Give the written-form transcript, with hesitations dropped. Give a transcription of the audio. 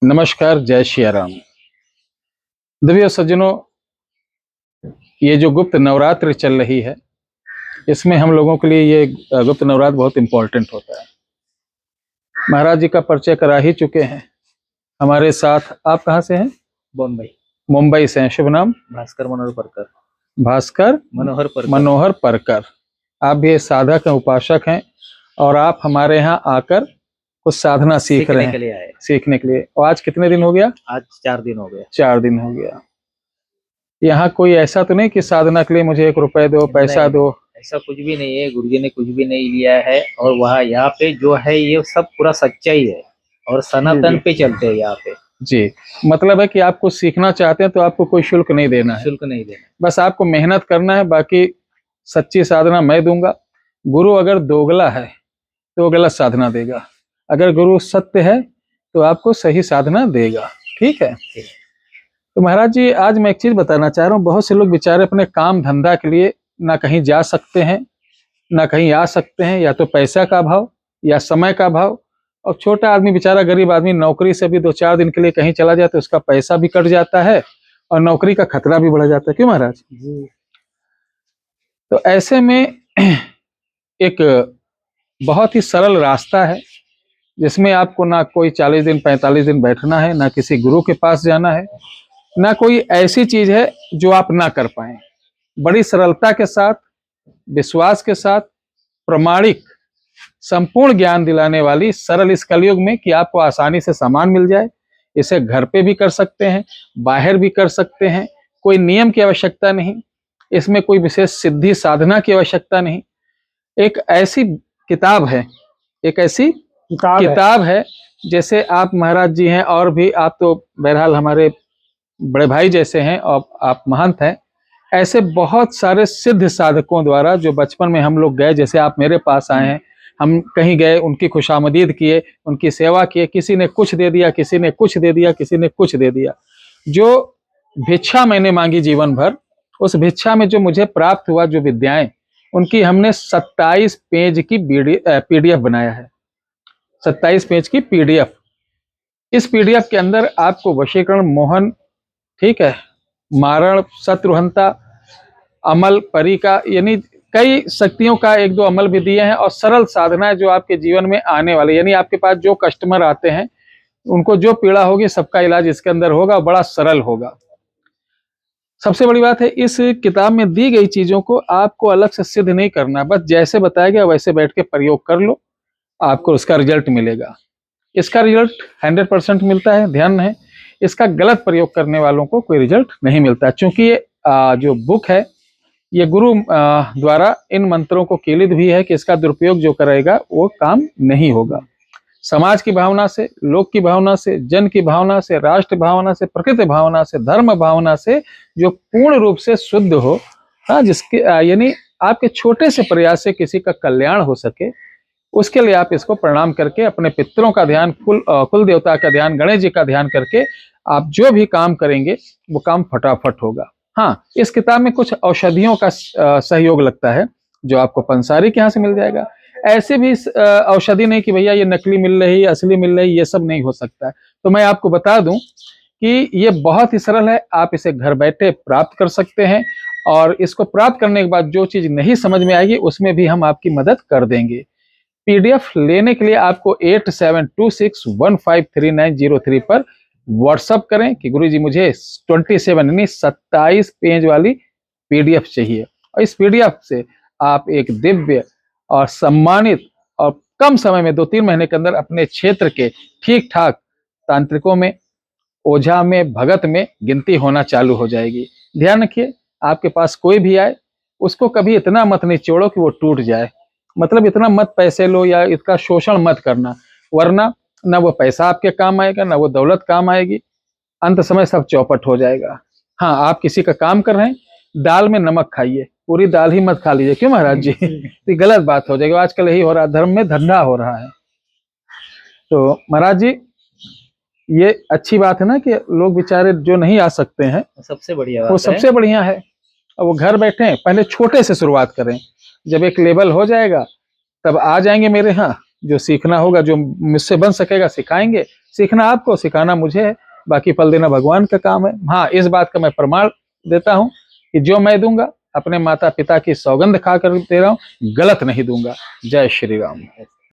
नमस्कार, जय श्री राम। दिव्य सज्जनों, ये जो गुप्त नवरात्र चल रही है, इसमें हम लोगों के लिए ये गुप्त नवरात्र बहुत इम्पोर्टेंट होता है। महाराज जी का परिचय करा ही चुके हैं। हमारे साथ आप कहाँ से हैं? बॉम्बे। मुंबई से हैं। शुभ नाम? भास्कर मनोहर परकर। भास्कर मनोहर परकर। आप भी साधक हैं, उपासक हैं, और आप हमारे यहाँ आकर कुछ साधना सीख रहे हैं, सीखने के लिए। और आज कितने दिन हो गया? आज 4 दिन हो गया। 4 दिन हो गया। यहाँ कोई ऐसा तो नहीं कि साधना के लिए मुझे 1 रुपए दो, पैसा दो? ऐसा कुछ भी नहीं है, गुरुजी ने कुछ भी नहीं लिया है। और वहाँ यहाँ पे जो है ये सब पूरा सच्चाई है और सनातन पे चलते हैं यहाँ पे। जी, मतलब है कि आप कुछ सीखना चाहते हैं तो आपको कोई शुल्क नहीं देना है। शुल्क नहीं देना, बस आपको मेहनत करना है। बाकी सच्ची साधना मैं दूंगा। गुरु अगर दोगला है तो गलत साधना देगा, अगर गुरु सत्य है तो आपको सही साधना देगा। ठीक है? तो महाराज जी, आज मैं एक चीज बताना चाह रहा हूँ। बहुत से लोग बेचारे अपने काम धंधा के लिए ना कहीं जा सकते हैं, ना कहीं आ सकते हैं, या तो पैसा का अभाव या समय का अभाव। और छोटा आदमी, बेचारा गरीब आदमी, नौकरी से भी 2-4 दिन के लिए कहीं चला जाए तो उसका पैसा भी कट जाता है और नौकरी का खतरा भी बढ़ जाता है। क्यों महाराज जी? तो ऐसे में एक बहुत ही सरल रास्ता है जिसमें आपको ना कोई 40 दिन 45 दिन बैठना है, ना किसी गुरु के पास जाना है, ना कोई ऐसी चीज है जो आप ना कर पाए। बड़ी सरलता के साथ, विश्वास के साथ, प्रमाणिक संपूर्ण ज्ञान दिलाने वाली सरल इस कलयुग में कि आपको आसानी से सामान मिल जाए। इसे घर पे भी कर सकते हैं, बाहर भी कर सकते हैं। कोई नियम की आवश्यकता नहीं, इसमें कोई विशेष सिद्धि साधना की आवश्यकता नहीं। एक ऐसी किताब है, एक ऐसी किताब है जैसे आप महाराज जी हैं, और भी आप तो बहरहाल हमारे बड़े भाई जैसे हैं और आप महंत हैं। ऐसे बहुत सारे सिद्ध साधकों द्वारा जो बचपन में हम लोग गए, जैसे आप मेरे पास आए हैं, हम कहीं गए, उनकी खुशामदीद किए, उनकी सेवा किए। किसी ने कुछ दे दिया, किसी ने कुछ दे दिया, किसी ने कुछ दे दिया। जो भिक्षा मैंने मांगी जीवन भर, उस भिक्षा में जो मुझे प्राप्त हुआ, जो विद्याएं, उनकी हमने 27 पेज की पीडीएफ बनाया है। 27 पेज की पीडीएफ। इस पीडीएफ के अंदर आपको वशीकरण, मोहन, ठीक है, मारण, शत्रुहंता, अमल, परिका, यानी कई शक्तियों का 1-2 अमल भी दिए हैं, और सरल साधनाएं जो आपके जीवन में आने वाले, यानी आपके पास जो कस्टमर आते हैं उनको जो पीड़ा होगी सबका इलाज इसके अंदर होगा, बड़ा सरल होगा। सबसे बड़ी बात है, इस किताब में दी गई चीजों को आपको अलग से सिद्ध नहीं करना, बस जैसे बताया गया वैसे बैठ के प्रयोग कर लो, आपको उसका रिजल्ट मिलेगा। इसका रिजल्ट 100% मिलता है, ध्यान है। इसका गलत प्रयोग करने वालों को कोई रिजल्ट नहीं मिलता, क्योंकि ये जो बुक है, ये गुरु द्वारा इन मंत्रों को कीलित भी है कि इसका दुरुपयोग जो करेगा वो काम नहीं होगा। समाज की भावना से, लोक की भावना से, जन की भावना से, राष्ट्र भावना से, प्रकृति भावना से, धर्म भावना से जो पूर्ण रूप से शुद्ध हो, हाँ, जिसके यानी आपके छोटे से प्रयास से किसी का कल्याण हो सके, उसके लिए आप इसको प्रणाम करके अपने पितरों का ध्यान, कुल देवता का ध्यान, गणेश जी का ध्यान करके आप जो भी काम करेंगे वो काम फटाफट होगा। हाँ, इस किताब में कुछ औषधियों का सहयोग लगता है जो आपको पंसारी के यहाँ से मिल जाएगा। ऐसे भी औषधि नहीं कि भैया ये नकली मिल रही, असली मिल रही, ये सब नहीं हो सकता है। तो मैं आपको बता दूं कि ये बहुत ही सरल है, आप इसे घर बैठे प्राप्त कर सकते हैं, और इसको प्राप्त करने के बाद जो चीज नहीं समझ में आएगी उसमें भी हम आपकी मदद कर देंगे। पीडीएफ लेने के लिए आपको 8726153903 पर व्हाट्सअप करें कि गुरुजी मुझे 27 पेज वाली पीडीएफ चाहिए, और इस पीडीएफ से आप एक दिव्य और सम्मानित और कम समय में 2-3 महीने के अंदर अपने क्षेत्र के ठीक ठाक तांत्रिकों में, ओझा में, भगत में गिनती होना चालू हो जाएगी। ध्यान रखिए, आपके पास कोई भी आए उसको कभी इतना मत निचोड़ो कि वो टूट जाए। मतलब इतना मत पैसे लो या इसका शोषण मत करना, वरना ना वो पैसा आपके काम आएगा, ना वो दौलत काम आएगी। अंत समय सब चौपट हो जाएगा। हाँ, आप किसी का काम कर रहे हैं, दाल में नमक खाइए, पूरी दाल ही मत खा लीजिए। क्यों महाराज जी? तो गलत बात हो जाएगी। आजकल यही हो रहा है, धर्म में धंधा हो रहा है। तो महाराज जी, ये अच्छी बात है ना कि लोग बेचारे जो नहीं आ सकते हैं, सबसे बढ़िया वो सबसे बढ़िया है। अब वो घर बैठे हैं, पहले छोटे से शुरुआत करें, जब एक लेवल हो जाएगा तब आ जाएंगे मेरे यहाँ। जो सीखना होगा, जो मुझसे बन सकेगा सिखाएंगे, सीखना आपको, सिखाना मुझे है, बाकी फल देना भगवान का काम है। हाँ, इस बात का मैं प्रमाण देता हूँ कि जो मैं दूंगा अपने माता पिता की सौगंध खा कर दे रहा हूँ, गलत नहीं दूंगा। जय श्री राम।